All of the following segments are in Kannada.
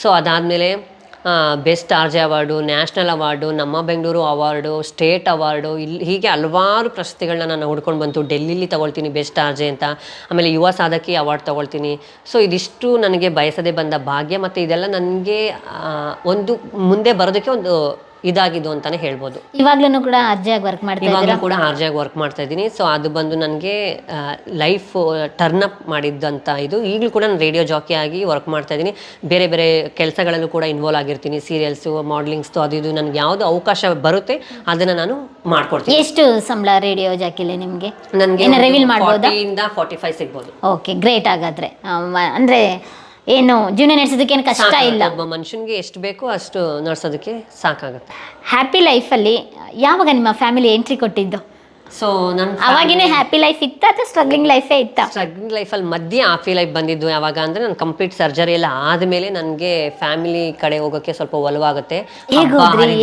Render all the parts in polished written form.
ಸೊ ಅದಾದಮೇಲೆ best R J award, national award, ನಮ್ಮ ಬೆಂಗಳೂರು ಅವಾರ್ಡು, ಸ್ಟೇಟ್ ಅವಾರ್ಡು, ಇಲ್ಲಿ ಹೀಗೆ ಹಲವಾರು ಪ್ರಶಸ್ತಿಗಳನ್ನ ನಾನು ಹುಡ್ಕೊಂಡು ಬಂತು. ಡೆಲ್ಲಿಲಿ ತೊಗೊಳ್ತೀನಿ ಬೆಸ್ಟ್ ಆರ್ ಜೆ ಅಂತ, ಆಮೇಲೆ ಯುವ ಸಾಧಕಿ ಅವಾರ್ಡ್ ತೊಗೊಳ್ತೀನಿ. ಸೊ ಇದಿಷ್ಟು ನನಗೆ ಬಯಸದೆ ಬಂದ ಭಾಗ್ಯ, ಮತ್ತು ಇದೆಲ್ಲ ನನಗೆ ಒಂದು ಮುಂದೆ ಬರೋದಕ್ಕೆ ಒಂದು ಇದಾಗಿದ್ದು ಅಂತಲೇ ಹೇಳ್ಬೋದು. ಇವಾಗ್ಲೂ ಕೂಡ ಆರ್ಜೆಯಾಗಿ ವರ್ಕ್ ಮಾಡ್ತಾ ಇವಾಗಲೂ ಕೂಡ ಆರ್ಜೆಯಾಗಿ ವರ್ಕ್ ಮಾಡ್ತಾ ಇದ್ದೀನಿ. ಸೊ ಅದು ಬಂದು ನನಗೆ ಲೈಫ್ ಟರ್ನ್ ಅಪ್ ಮಾಡಿದ್ದಂಥ ಇದು. ಈಗಲೂ ಕೂಡ ನಾನು ರೇಡಿಯೋ ಜಾಕಿ ಆಗಿ ವರ್ಕ್ ಮಾಡ್ತಾ ಇದ್ದೀನಿ. ಬೇರೆ ಬೇರೆ ಕೆಲಸಗಳಲ್ಲೂ ಕೂಡ ಇನ್ವಾಲ್ವ್ ಆಗಿರ್ತೀನಿ. ಸೀರಿಯಲ್ಸು, ಮಾಡಲಿಂಗ್ಸ್ದು, ಅದು ಇದು ನನಗೆ ಯಾವುದು ಅವಕಾಶ ಬರುತ್ತೆ ಅದನ್ನು ನಾನು ಮಾಡ್ಕೊಡ್ತೀನಿ. ಎಷ್ಟು ಸಂಬಳ ರೇಡಿಯೋ ಜಾಕಿಲಿ ನಿಮಗೆ? ನನಗೆ ರಿವೀಲ್ ಮಾಡ್ಬೋದಾ? 45 ಸಿಗ್ಬೋದು. Okay, great. ಹಾಗಾದ್ರೆ ಅಂದರೆ ಏನು ಜೀವನ ನಡೆಸೋದಕ್ಕೆ ಏನು ಕಷ್ಟ ಇಲ್ಲ. ಒಬ್ಬ ಮನುಷ್ಯನಿಗೆ ಎಷ್ಟು ಬೇಕೋ ಅಷ್ಟು ನಡೆಸೋದಕ್ಕೆ ಸಾಕಾಗುತ್ತೆ. ಹ್ಯಾಪಿ ಲೈಫಲ್ಲಿ ಯಾವಾಗ ನಿಮ್ಮ ಫ್ಯಾಮಿಲಿ ಎಂಟ್ರಿ ಕೊಟ್ಟಿದ್ದು? ಸೊ ನನ್ನ ಅವಾಗಿನೇ ಹ್ಯಾಪಿ ಲೈಫ್ ಇತ್ತಾ ಅಥವಾ ಸ್ಟ್ರಗ್ಲಿಂಗ್ ಲೈಫೇ ಇತ್ತಾ? ಸ್ಟ್ರಗ್ಲಿಂಗ್ ಲೈಫಲ್ಲಿ ಮಧ್ಯೆ ಹ್ಯಾಪಿ ಲೈಫ್ ಬಂದಿದ್ದು ಯಾವಾಗ ಅಂದರೆ, ನಾನು ಕಂಪ್ಲೀಟ್ ಸರ್ಜರಿ ಎಲ್ಲ ಆದಮೇಲೆ ನನಗೆ ಫ್ಯಾಮಿಲಿ ಕಡೆ ಹೋಗೋಕ್ಕೆ ಸ್ವಲ್ಪ ಒಲವಾಗುತ್ತೆ.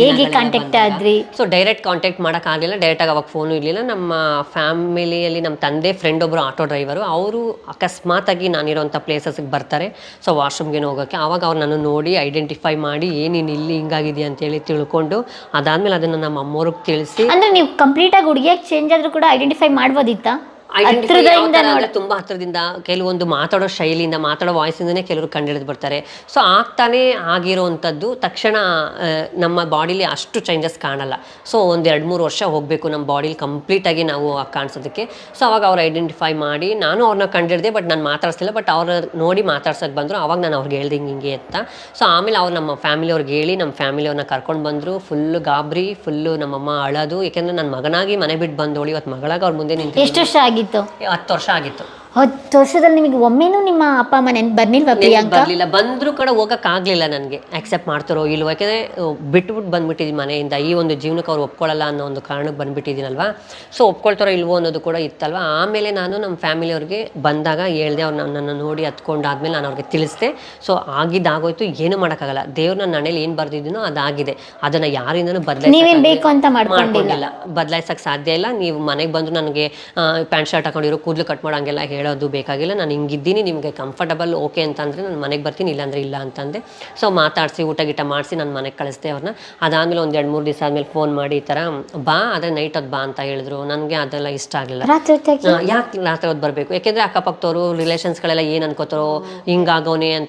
ಹೇಗೆ ಕಾಂಟ್ಯಾಕ್ಟ್ ಆದ್ರಿ? ಸೊ ಡೈರೆಕ್ಟ್ ಕಾಂಟ್ಯಾಕ್ಟ್ ಮಾಡೋಕ್ಕಾಗಲಿಲ್ಲ. ಡೈರೆಕ್ಟಾಗಿ ಅವಾಗ ಫೋನು ಇರಲಿಲ್ಲ. ನಮ್ಮ ಫ್ಯಾಮಿಲಿಯಲ್ಲಿ ನಮ್ಮ ತಂದೆ ಫ್ರೆಂಡ್ ಒಬ್ಬರು ಆಟೋ ಡ್ರೈವರು, ಅವರು ಅಕಸ್ಮಾತಾಗಿ ನಾನಿರೋಂಥ ಪ್ಲೇಸಸ್ಗೆ ಬರ್ತಾರೆ. ಸೊ ವಾಶ್ರೂಮ್ಗೇನು ಹೋಗೋಕ್ಕೆ, ಆವಾಗ ಅವ್ರು ನನ್ನ ನೋಡಿ ಐಡೆಂಟಿಫೈ ಮಾಡಿ ಏನೇನು ಇಲ್ಲಿ ಹಿಂಗಾಗಿದೆಯಾ ಅಂತೇಳಿ ತಿಳ್ಕೊಂಡು, ಅದಾದಮೇಲೆ ಅದನ್ನು ನಮ್ಮ ಅಮ್ಮವ್ರಿಗೆ ತಿಳಿಸಿ. ಅಂದರೆ ನೀವು ಕಂಪ್ಲೀಟಾಗಿ ಹುಡುಗಿಯಾಗಿ ಚೇಂಜ್ ಆದರೂ ಕೂಡ ಐಡೆಂಟಿಫೈ ಮಾಡ್ಬೋದಿತ್ತಾ? ತುಂಬಾ ಹತ್ರದಿಂದ ಕೆಲವೊಂದು ಮಾತಾಡೋ ಶೈಲಿಯಿಂದ, ಮಾತಾಡೋ ವಾಯ್ಸಿಂದನೇ ಕೆಲವರು ಕಂಡುಹಿಡಿದು ಬರ್ತಾರೆ. ಸೊ ಆಗ್ತಾನೆ ಆಗಿರೋವಂಥದ್ದು ತಕ್ಷಣ ನಮ್ಮ ಬಾಡಿಲಿ ಅಷ್ಟು ಚೇಂಜಸ್ ಕಾಣಲ್ಲ. ಸೊ ಒಂದು 2-3 ವರ್ಷ ಹೋಗಬೇಕು ನಮ್ಮ ಬಾಡಿಲಿ ಕಂಪ್ಲೀಟಾಗಿ ನಾವು ಕಾಣಿಸೋದಕ್ಕೆ. ಸೊ ಅವಾಗ ಅವ್ರು ಐಡೆಂಟಿಫೈ ಮಾಡಿ, ನಾನು ಅವ್ರನ್ನ ಕಂಡಿಡಿದೆ, ಬಟ್ ನಾನು ಮಾತಾಡ್ಸಿಲ್ಲ. ಬಟ್ ಅವ್ರ ನೋಡಿ ಮಾತಾಡ್ಸೋಕೆ ಬಂದರು. ಅವಾಗ ನಾನು ಅವ್ರಿಗೆ ಹೇಳ್ದೆ ಹಿಂಗೆ ಅಂತ. ಸೊ ಆಮೇಲೆ ಅವ್ರು ನಮ್ಮ ಫ್ಯಾಮಿಲಿಯವ್ರಿಗೆ ಹೇಳಿ ನಮ್ಮ ಫ್ಯಾಮಿಲಿಯವ್ರನ್ನ ಕರ್ಕೊಂಡು ಬಂದರು. ಫುಲ್ಲು ಗಾಬರಿ, ಫುಲ್ಲು ನಮ್ಮಮ್ಮ ಅಳೋದು. ಯಾಕೆಂದರೆ ನನ್ನ ಮಗನಾಗಿ ಮನೆ ಬಿಟ್ಟು ಬಂದೋಳು, ಇವತ್ತು ಮಗಳಾಗ ಅವ್ರ ಮುಂದೆ ನಿಂತು. ಎಷ್ಟು ವರ್ಷ ಆಗಿತ್ತು? 10 ವರ್ಷ ಆಗಿತ್ತು. 10 ವರ್ಷದಲ್ಲಿ ನಿಮಗೆ ಒಮ್ಮೆನೂ ನಿಮ್ಮ ಅಪ್ಪ ಅಮ್ಮ ನೆನ್ಪು ಬರ್ಲಿಲ್ವಾ? ಬರಲಿಲ್ಲ. ಬಂದರೂ ಕೂಡ ಹೋಗೋಕ್ಕಾಗಲಿಲ್ಲ ನನಗೆ. ಆಕ್ಸೆಪ್ಟ್ ಮಾಡ್ತಾರೋ ಇಲ್ವೋ, ಯಾಕೆಂದರೆ ಬಿಟ್ಬಿಟ್ಟು ಬಂದ್ಬಿಟ್ಟಿದ್ದೀನಿ ಮನೆಯಿಂದ. ಈ ಒಂದು ಜೀವನಕ್ಕೆ ಅವ್ರು ಒಪ್ಕೊಳ್ಳಲ್ಲ ಅನ್ನೋ ಒಂದು ಕಾರಣಕ್ಕೆ ಬಂದುಬಿಟ್ಟಿದ್ದೀನಲ್ವ. ಸೊ ಒಪ್ಕೊಳ್ತಾರೋ ಇಲ್ವೋ ಅನ್ನೋದು ಕೂಡ ಇತ್ತಲ್ವ. ಆಮೇಲೆ ನಾನು ನಮ್ಮ ಫ್ಯಾಮಿಲಿಯವ್ರಿಗೆ ಬಂದಾಗ ಹೇಳ್ದೆ. ಅವ್ರು ನನ್ನನ್ನು ನೋಡಿ ಹತ್ಕೊಂಡಾದ್ಮೇಲೆ ನಾನು ಅವ್ರಿಗೆ ತಿಳಿಸ್ದೆ. ಸೊ ಆಗಿದ್ದಾಗೋಯ್ತು, ಏನು ಮಾಡೋಕ್ಕಾಗಲ್ಲ. ದೇವ್ರು ನನ್ನ ಹಣೆಯಲ್ಲಿ ಏನು ಬರ್ದಿದ್ದೀನೋ ಅದಾಗಿದೆ. ಅದನ್ನು ಯಾರಿಂದನೂ ಬದಲಾಯಿಸೋಕ್ಕೆ ಸಾಧ್ಯ ಇಲ್ಲ. ನೀವು ಮನೆಗೆ ಬಂದು ನನಗೆ ಪ್ಯಾಂಟ್ ಶರ್ಟ್ ಹಾಕೊಂಡಿರೋ, ಕೂದಲು ಕಟ್ ಮಾಡೋಂಗೆಲ್ಲ ಹೇಳೋದು ಬೇಕಾಗಿಲ್ಲ. ನಾನು ಹಿಂಗಿದ್ದೀನಿ, ನಿಮಗೆ ಕಂಫರ್ಟಬಲ್ ಓಕೆ ಅಂತಂದರೆ ನಾನು ಮನೆಗೆ ಬರ್ತೀನಿ, ಇಲ್ಲಾಂದರೆ ಇಲ್ಲ ಅಂತಂದೆ. ಸೊ ಮಾತಾಡಿಸಿ ಊಟ ಗೀಟ ಮಾಡಿಸಿ ನಾನು ಮನೆಗೆ ಕಳಿಸ್ದೆ ಅವ್ರನ್ನ. ಅದಾದಮೇಲೆ ಒಂದು 2-3 ದಿವಸ ಆದಮೇಲೆ ಫೋನ್ ಮಾಡಿ ಈ ಥರ ಬಾ, ಆದರೆ ನೈಟ್ ಹೊತ್ತು ಬಾ ಅಂತ ಹೇಳಿದ್ರು. ನನಗೆ ಅದೆಲ್ಲ ಇಷ್ಟ ಆಗಲಿಲ್ಲ. ಯಾಕೆ ರಾತ್ರಿ ಹೊತ್ತು ಬರಬೇಕು? ಯಾಕೆಂದರೆ ಅಕ್ಕಪಕ್ಕದವರು ರಿಲೇಷನ್ಸ್ಗಳೆಲ್ಲ ಏನು ಅನ್ಕೋತಾರೋ, ಹಿಂಗಾಗೋನೆ ಅಂತ